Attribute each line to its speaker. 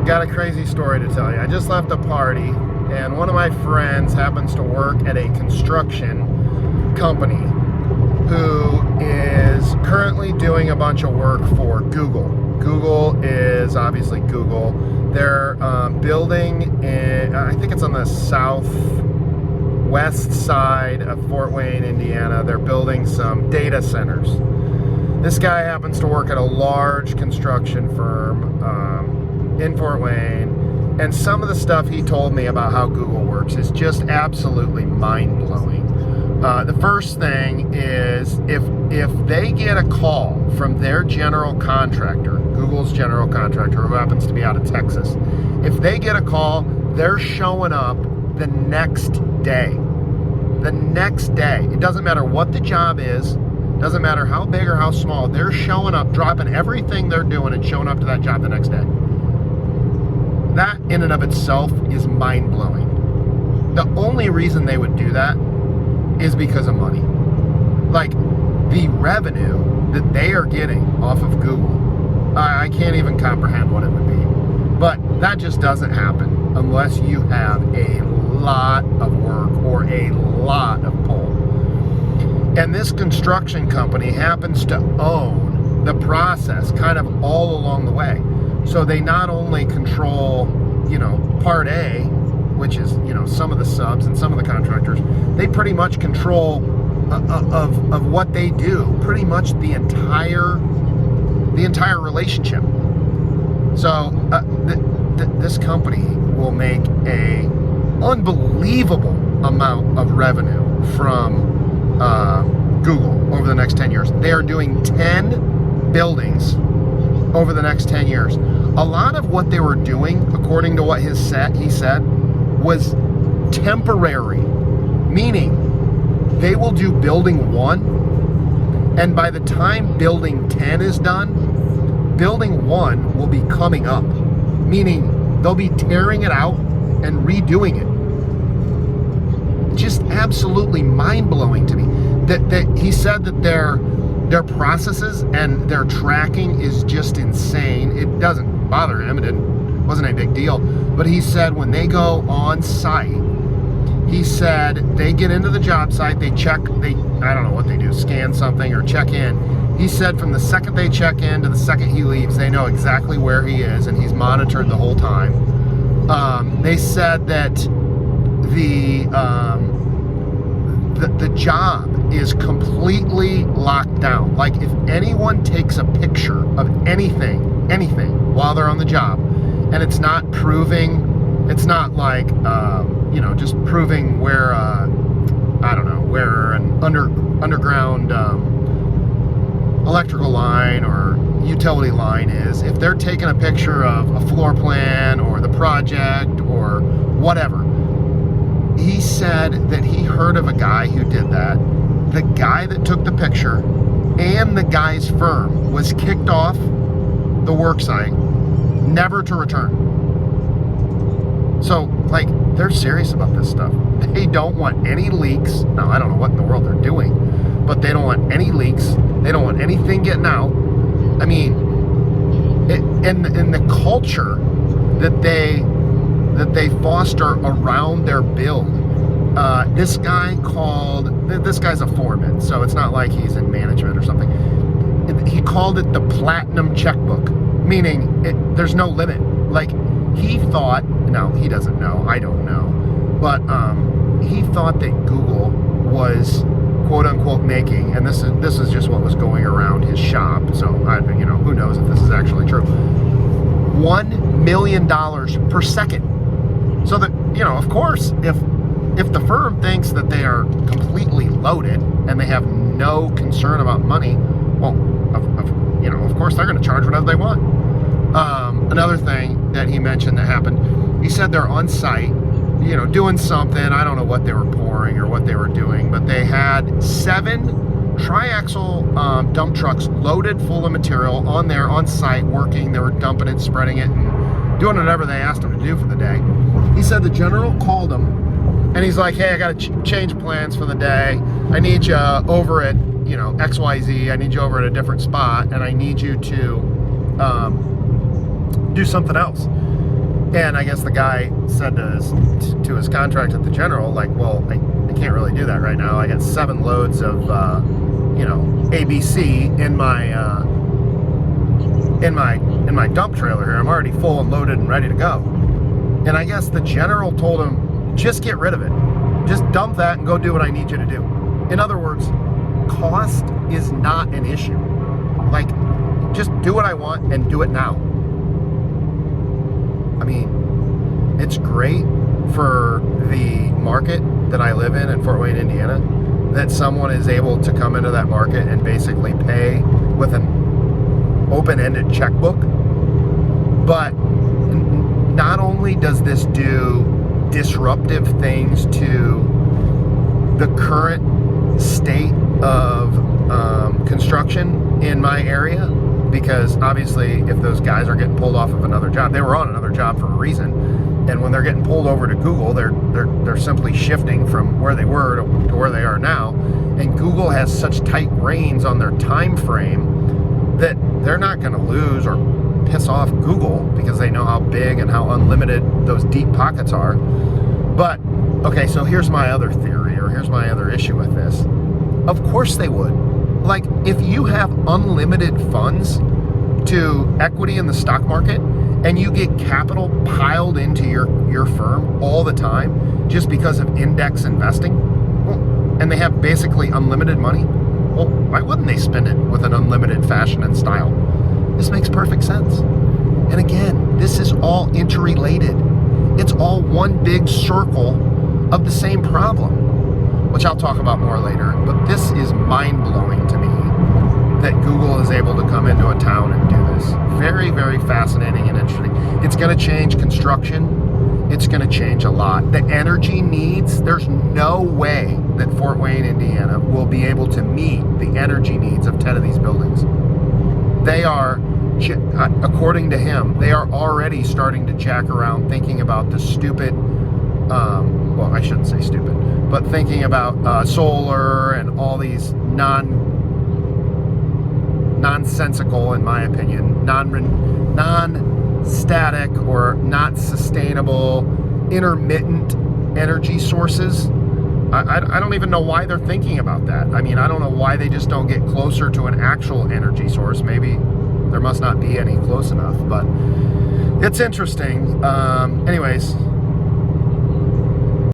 Speaker 1: got a crazy story to tell you. I just left a party, and one of my friends happens to work at a construction company who is currently doing a bunch of work for Google. Google is obviously Google. They're building in, I think it's on the southwest side of Fort Wayne, Indiana. They're building some data centers. This guy happens to work at a large construction firm in Fort Wayne, and some of the stuff he told me about how Google works is just absolutely mind-blowing. The first thing is if they get a call from their general contractor, Google's general contractor, who happens to be out of Texas, if they get a call, they're showing up the next day. The next day. It doesn't matter what the job is, doesn't matter how big or how small, they're showing up, dropping everything they're doing and showing up to that job the next day. That in and of itself is mind-blowing. The only reason they would do that is because of money. Like, the revenue that they are getting off of Google, I can't even comprehend what it would be. But that just doesn't happen unless you have a lot of work or a lot of pull. And this construction company happens to own the process kind of all along the way. So they not only control, part A, which is, some of the subs and some of the contractors, they pretty much control of what they do, pretty much the entire relationship. So this company will make a unbelievable amount of revenue from Google over the next 10 years. They are doing 10 buildings over the next 10 years. A lot of what they were doing, according to what he said, was temporary, meaning they will do building 1, and by the time building 10 is done, building 1 will be coming up, meaning they'll be tearing it out and redoing it. Just absolutely mind-blowing to me. That he said that their processes and their tracking is just insane. It doesn't bother him. It wasn't a big deal. But he said when they go on site, he said they get into the job site, I don't know what they do, scan something or check in. He said from the second they check in to the second he leaves, they know exactly where he is, and he's monitored the whole time. They said that the job is completely locked down. Like, if anyone takes a picture of anything while they're on the job, and it's not like just proving where where an underground electrical line or utility line is, if they're taking a picture of a floor plan or the project or whatever, he said that he heard of a guy who did that. The guy that took the picture and the guy's firm was kicked off the work site, never to return. So, they're serious about this stuff. They don't want any leaks. Now, I don't know what in the world they're doing, but they don't want any leaks. They don't want anything getting out. I mean, and the culture that they foster around their build. This guy's a foreman, so it's not like he's in management or something. He called it the platinum checkbook, meaning there's no limit. Like, he thought, no, he doesn't know, I don't know, but he thought that Google was quote unquote making, and this is just what was going around his shop, so who knows if this is actually true, $1 million per second. So that, of course, if the firm thinks that they are completely loaded and they have no concern about money, well, of course they're going to charge whatever they want. Another thing that he mentioned that happened, he said they're on site, doing something. I don't know what they were pouring or what they were doing, but they had 7 triaxle dump trucks loaded full of material on site working. They were dumping it, spreading it, and doing whatever they asked them to do for the day. He said the general called him, and he's like, hey, I got to change plans for the day. I need you over at, XYZ. I need you over at a different spot, and I need you to do something else. And I guess the guy said to his contract at the general, like, well, I can't really do that right now. I got 7 loads of, ABC in my dump trailer here. I'm already full and loaded and ready to go. And I guess the general told him, just get rid of it. Just dump that and go do what I need you to do. In other words, cost is not an issue. Like, just do what I want and do it now. I mean, it's great for the market that I live in Fort Wayne, Indiana, that someone is able to come into that market and basically pay with an open-ended checkbook. But not only does this do disruptive things to the current state of construction in my area, because obviously if those guys are getting pulled off of another job, they were on another job for a reason, and when they're getting pulled over to Google, they're simply shifting from where they were to where they are now, and Google has such tight reins on their time frame that they're not going to lose or piss off Google, because they know how big and how unlimited those deep pockets are. But okay, so here's my other theory, or here's my other issue with this. Of course they would. Like, if you have unlimited funds to equity in the stock market and you get capital piled into your firm all the time just because of index investing, well, and they have basically unlimited money, well, why wouldn't they spend it with an unlimited fashion and style? This makes perfect sense. And again, this is all interrelated. It's all one big circle of the same problem, which I'll talk about more later. But this is mind-blowing to me that Google is able to come into a town and do this. Very, very fascinating and interesting. It's going to change construction. It's going to change a lot. The energy needs, there's no way that Fort Wayne, Indiana will be able to meet the energy needs of 10 of these buildings. They are, according to him, they are already starting to jack around thinking about the stupid, well, I shouldn't say stupid, but thinking about solar and all these nonsensical, in my opinion, non-static or not sustainable, intermittent energy sources. I don't even know why they're thinking about that. I mean, I don't know why they just don't get closer to an actual energy source. Maybe there must not be any close enough, but it's interesting. Anyways,